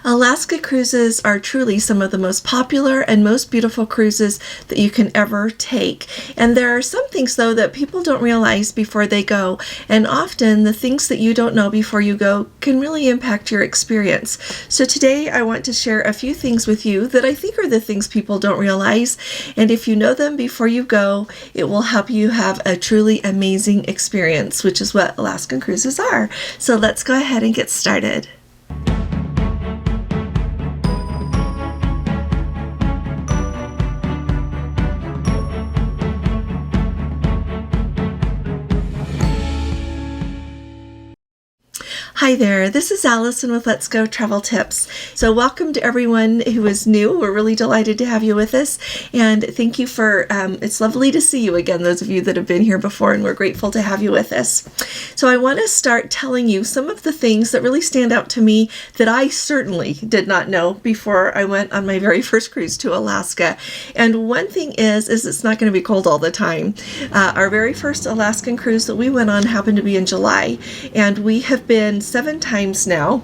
Alaska cruises are truly some of the most popular and most beautiful cruises that you can ever take. And there are some things, though, that people don't realize before they go. And often the things that you don't know before you go can really impact your experience. So today I want to share a few things with you that I think are the things people don't realize. And if you know them before you go, it will help you have a truly amazing experience, which is what Alaskan cruises are. So let's go ahead and get started. Hi there, this is Allison with Let's Go Travel Tips. So welcome to everyone who is new. We're really delighted to have you with us, and thank you for, it's lovely to see you again, those of you that have been here before, and we're grateful to have you with us. So I want to start telling you some of the things that really stand out to me that I certainly did not know before I went on my very first cruise to Alaska. And one thing is it's not going to be cold all the time. Our very first Alaskan cruise that we went on happened to be in July, and we have been 7 times now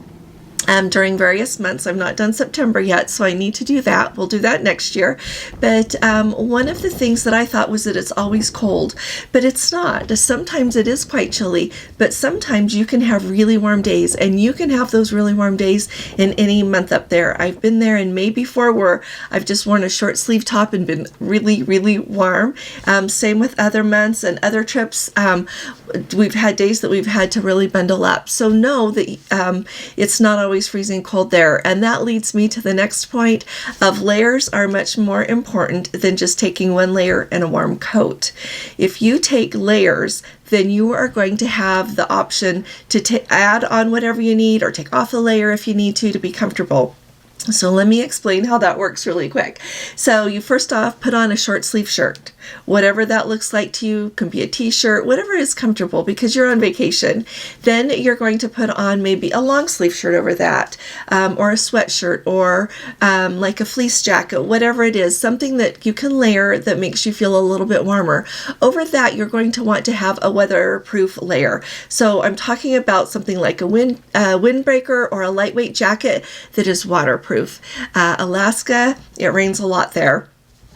during various months. I've not done September yet, so I need to do that. We'll do that next year. But one of the things that I thought was that it's always cold, but it's not. Sometimes it is quite chilly, but sometimes you can have really warm days, and you can have those really warm days in any month up there. I've been there in May before where I've just worn a short sleeve top and been really, really warm. Same with other months and other trips. We've had days that we've had to really bundle up. So know that it's not always freezing cold there. And that leads me to the next point of layers are much more important than just taking one layer and a warm coat. If you take layers, then you are going to have the option to add on whatever you need or take off the layer if you need to be comfortable. So let me explain how that works really quick. So you first off put on a short sleeve shirt. Whatever that looks like to you, can be a t-shirt, whatever is comfortable because you're on vacation. Then you're going to put on maybe a long sleeve shirt over that, or a sweatshirt, or like a fleece jacket, whatever it is, something that you can layer that makes you feel a little bit warmer. Over that, you're going to want to have a weatherproof layer. So I'm talking about something like a windbreaker or a lightweight jacket that is waterproof. Alaska, it rains a lot there.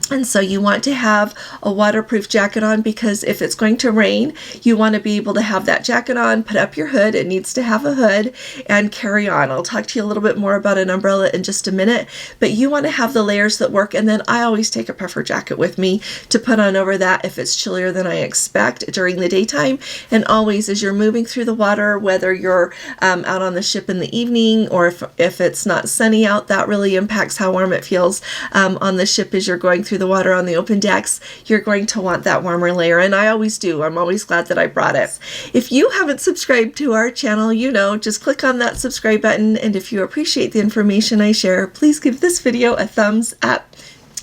And so you want to have a waterproof jacket on because if it's going to rain, you want to be able to have that jacket on, put up your hood. It needs to have a hood, and carry on. I'll talk to you a little bit more about an umbrella in just a minute, but you want to have the layers that work. And then I always take a puffer jacket with me to put on over that if it's chillier than I expect during the daytime. And always as you're moving through the water, whether you're out on the ship in the evening or if it's not sunny out, that really impacts how warm it feels on the ship as you're going through the water on the open decks. You're going to want that warmer layer, and I always do. I'm always glad that I brought it. If you haven't subscribed to our channel, just click on that subscribe button, and if you appreciate the information I share, please give this video a thumbs up.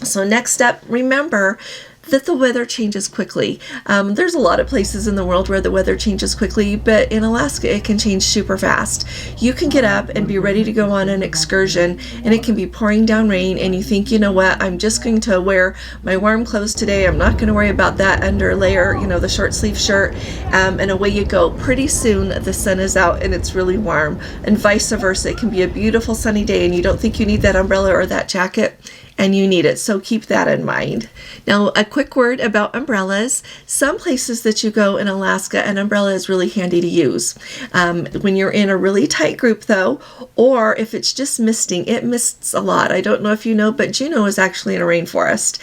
So next up, remember that the weather changes quickly. There's a lot of places in the world where the weather changes quickly, but in Alaska it can change super fast. You can get up and be ready to go on an excursion, and it can be pouring down rain, and you think, you know what, I'm just going to wear my warm clothes today. I'm not going to worry about that under layer, the short sleeve shirt, and away you go. Pretty soon the sun is out and it's really warm, and vice versa. It can be a beautiful sunny day and you don't think you need that umbrella or that jacket, and you need it. So keep that in mind. Now, a quick word about umbrellas. Some places that you go in Alaska, an umbrella is really handy to use. When you're in a really tight group though, or if it's just misting, it mists a lot. I don't know if you know, but Juneau is actually in a rainforest.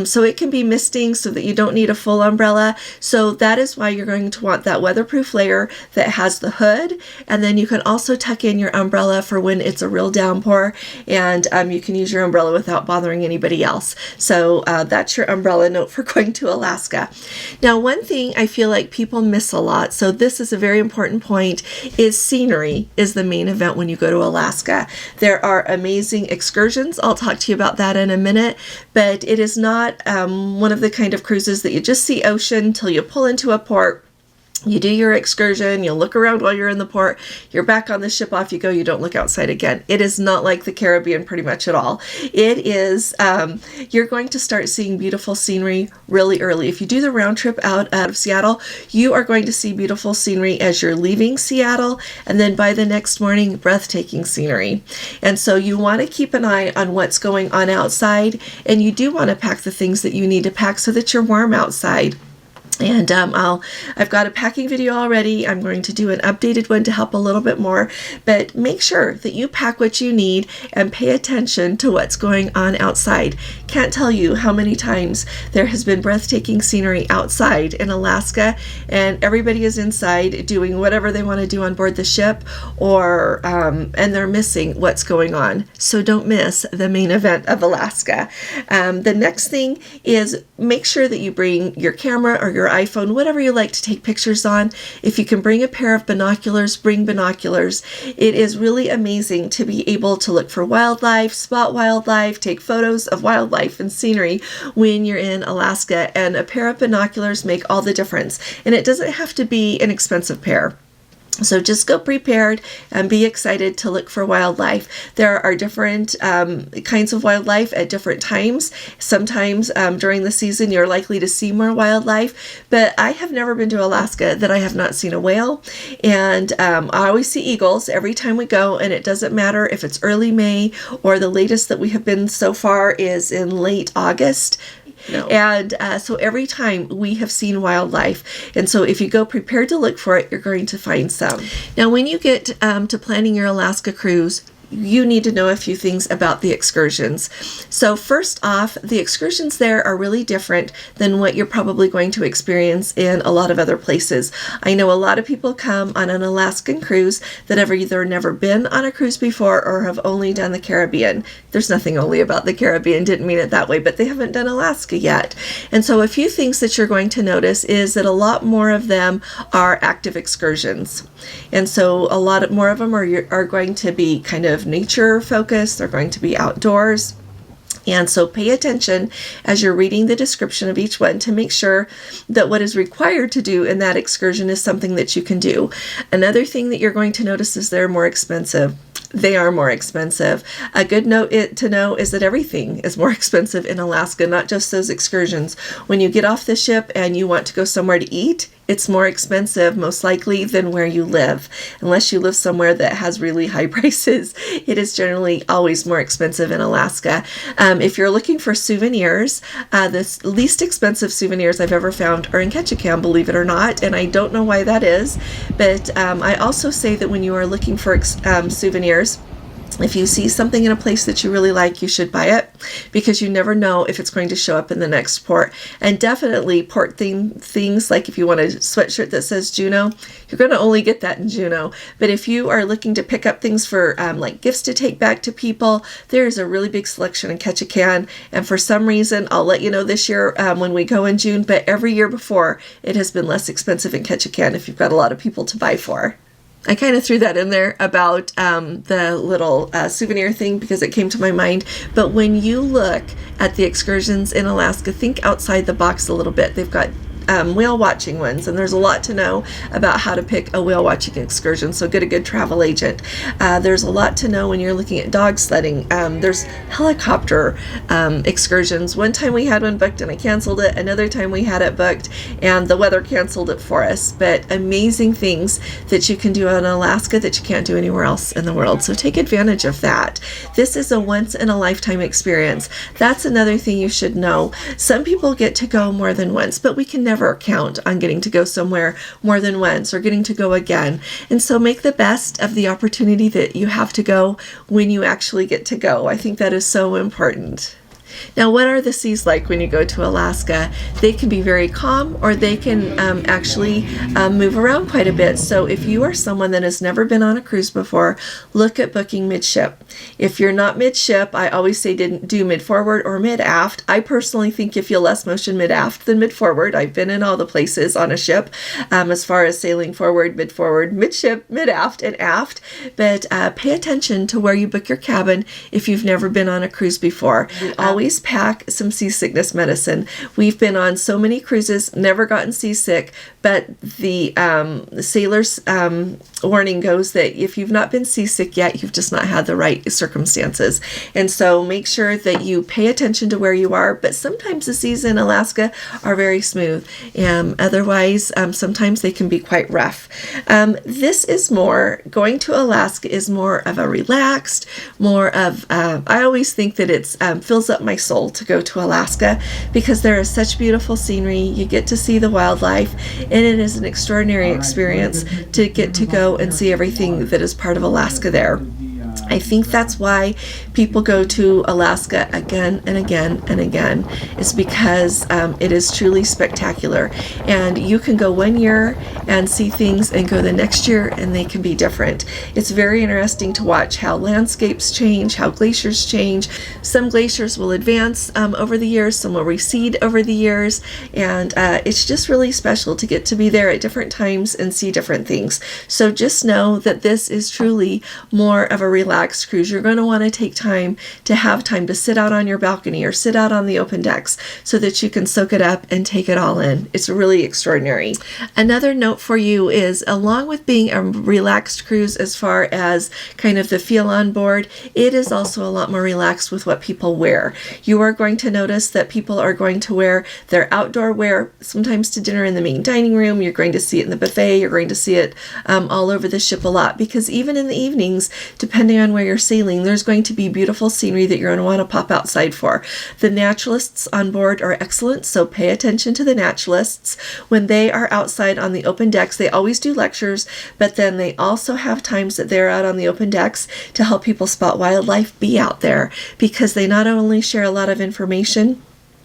So it can be misting so that you don't need a full umbrella. So that is why you're going to want that weatherproof layer that has the hood. And then you can also tuck in your umbrella for when it's a real downpour, and you can use your umbrella without bothering anybody else. So that's your umbrella note for going to Alaska. Now, one thing I feel like people miss a lot, so this is a very important point, is scenery is the main event when you go to Alaska. There are amazing excursions. I'll talk to you about that in a minute, but it is not one of the kind of cruises that you just see ocean till you pull into a port You do your excursion, you'll look around while you're in the port, you're back on the ship, off you go, you don't look outside again. It is not like the Caribbean pretty much at all. It is, you're going to start seeing beautiful scenery really early. If you do the round trip out of Seattle, you are going to see beautiful scenery as you're leaving Seattle, and then by the next morning, breathtaking scenery. And so you want to keep an eye on what's going on outside, and you do want to pack the things that you need to pack so that you're warm outside. And I've got a packing video already. I'm going to do an updated one to help a little bit more, but make sure that you pack what you need and pay attention to what's going on outside. Can't tell you how many times there has been breathtaking scenery outside in Alaska, and everybody is inside doing whatever they want to do on board the ship, or and they're missing what's going on. So don't miss the main event of Alaska. The next thing is make sure that you bring your camera or your iPhone, whatever you like to take pictures on. If you can bring a pair of binoculars, bring binoculars. It is really amazing to be able to look for wildlife, spot wildlife, take photos of wildlife and scenery when you're in Alaska, and a pair of binoculars make all the difference. And it doesn't have to be an expensive pair. So just go prepared and be excited to look for wildlife. There are different kinds of wildlife at different times. Sometimes during the season you're likely to see more wildlife, but I have never been to Alaska that I have not seen a whale. And I always see eagles every time we go, and it doesn't matter if it's early May or the latest that we have been so far is in late August. No. And so every time we have seen wildlife. And so if you go prepared to look for it, you're going to find some. Now, when you get to planning your Alaska cruise, you need to know a few things about the excursions. So first off, the excursions there are really different than what you're probably going to experience in a lot of other places. I know a lot of people come on an Alaskan cruise that have either never been on a cruise before or have only done the Caribbean. There's nothing only about the Caribbean, didn't mean it that way, but they haven't done Alaska yet. And so a few things that you're going to notice is that a lot more of them are active excursions. And so a lot more of them are going to be kind of nature focused. They're going to be outdoors. And so pay attention as you're reading the description of each one to make sure that what is required to do in that excursion is something that you can do. Another thing that you're going to notice is they're more expensive. They are more expensive. A good note to know is that everything is more expensive in Alaska, not just those excursions. When you get off the ship and you want to go somewhere to eat, it's more expensive, most likely, than where you live. Unless you live somewhere that has really high prices, it is generally always more expensive in Alaska. If you're looking for souvenirs, the least expensive souvenirs I've ever found are in Ketchikan, believe it or not, and I don't know why that is. But I also say that when you are looking for souvenirs, if you see something in a place that you really like, you should buy it, because you never know if it's going to show up in the next port. And definitely port things, like if you want a sweatshirt that says Juneau, you're going to only get that in Juneau. But if you are looking to pick up things for like gifts to take back to people, there is a really big selection in Ketchikan. And for some reason, I'll let you know this year when we go in June, but every year before, it has been less expensive in Ketchikan if you've got a lot of people to buy for. I kind of threw that in there about the little souvenir thing because it came to my mind. But when you look at the excursions in Alaska, think outside the box a little bit. They've got whale watching ones, and there's a lot to know about how to pick a whale watching excursion, so get a good travel agent. There's a lot to know when you're looking at dog sledding. There's helicopter excursions. One time we had one booked and I canceled it. Another time we had it booked and the weather canceled it for us. But amazing things that you can do in Alaska that you can't do anywhere else in the world, so take advantage of that. This is a once in a lifetime experience. That's another thing you should know. Some people get to go more than once, but we can never count on getting to go somewhere more than once or getting to go again. And so make the best of the opportunity that you have to go when you actually get to go. I think that is so important. Now, what are the seas like when you go to Alaska? They can be very calm, or they can actually move around quite a bit. So if you are someone that has never been on a cruise before, look at booking midship. If you're not midship, I always say do mid-forward or mid-aft. I personally think you feel less motion mid-aft than mid-forward. I've been in all the places on a ship as far as sailing forward, midship, mid-aft, and aft. But pay attention to where you book your cabin if you've never been on a cruise before. Always always pack some seasickness medicine. We've been on so many cruises, never gotten seasick, but the sailor's warning goes that if you've not been seasick yet, you've just not had the right circumstances. And so make sure that you pay attention to where you are, but sometimes the seas in Alaska are very smooth. Otherwise, sometimes they can be quite rough. This is more, going to Alaska is more of a relaxed, more of, I always think that it's fills up my soul to go to Alaska because there is such beautiful scenery. You get to see the wildlife, and it is an extraordinary experience to get to go and see everything that is part of Alaska there. I think that's why people go to Alaska again and again and again, is because it is truly spectacular. And you can go one year and see things and go the next year and they can be different. It's very interesting to watch how landscapes change, how glaciers change. Some glaciers will advance over the years, some will recede over the years, and it's just really special to get to be there at different times and see different things. So just know that this is truly more of a relaxed cruise. You're going to want to take time to have time to sit out on your balcony or sit out on the open decks so that you can soak it up and take it all in. It's really extraordinary. Another note for you is, along with being a relaxed cruise as far as kind of the feel on board, it is also a lot more relaxed with what people wear. You are going to notice that people are going to wear their outdoor wear sometimes to dinner in the main dining room. You're going to see it in the buffet. You're going to see it all over the ship a lot, because even in the evenings, depending on where you're sailing, there's going to be beautiful scenery that you're going to want to pop outside for. The naturalists on board are excellent, so pay attention to the naturalists. When they are outside on the open decks, they always do lectures, but then they also have times that they're out on the open decks to help people spot wildlife, be out there, because they not only share a lot of information,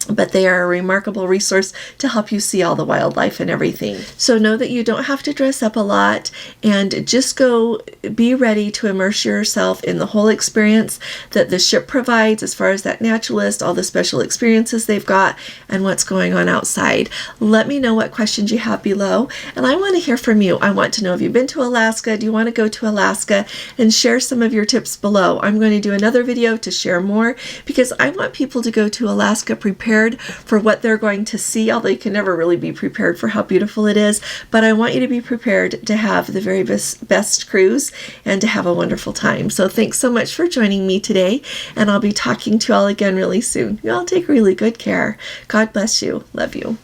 but they are a remarkable resource to help you see all the wildlife and everything. So know that you don't have to dress up a lot, and just go be ready to immerse yourself in the whole experience that the ship provides as far as that naturalist, all the special experiences they've got, and what's going on outside. Let me know what questions you have below, and I want to hear from you. I want to know if you've been to Alaska. Do you want to go to Alaska? And share some of your tips below. I'm going to do another video to share more, because I want people to go to Alaska prepared for what they're going to see, although you can never really be prepared for how beautiful it is. But I want you to be prepared to have the very best cruise and to have a wonderful time. So thanks so much for joining me today, and I'll be talking to you all again really soon. You all take really good care. God bless you. Love you.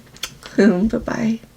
Bye-bye.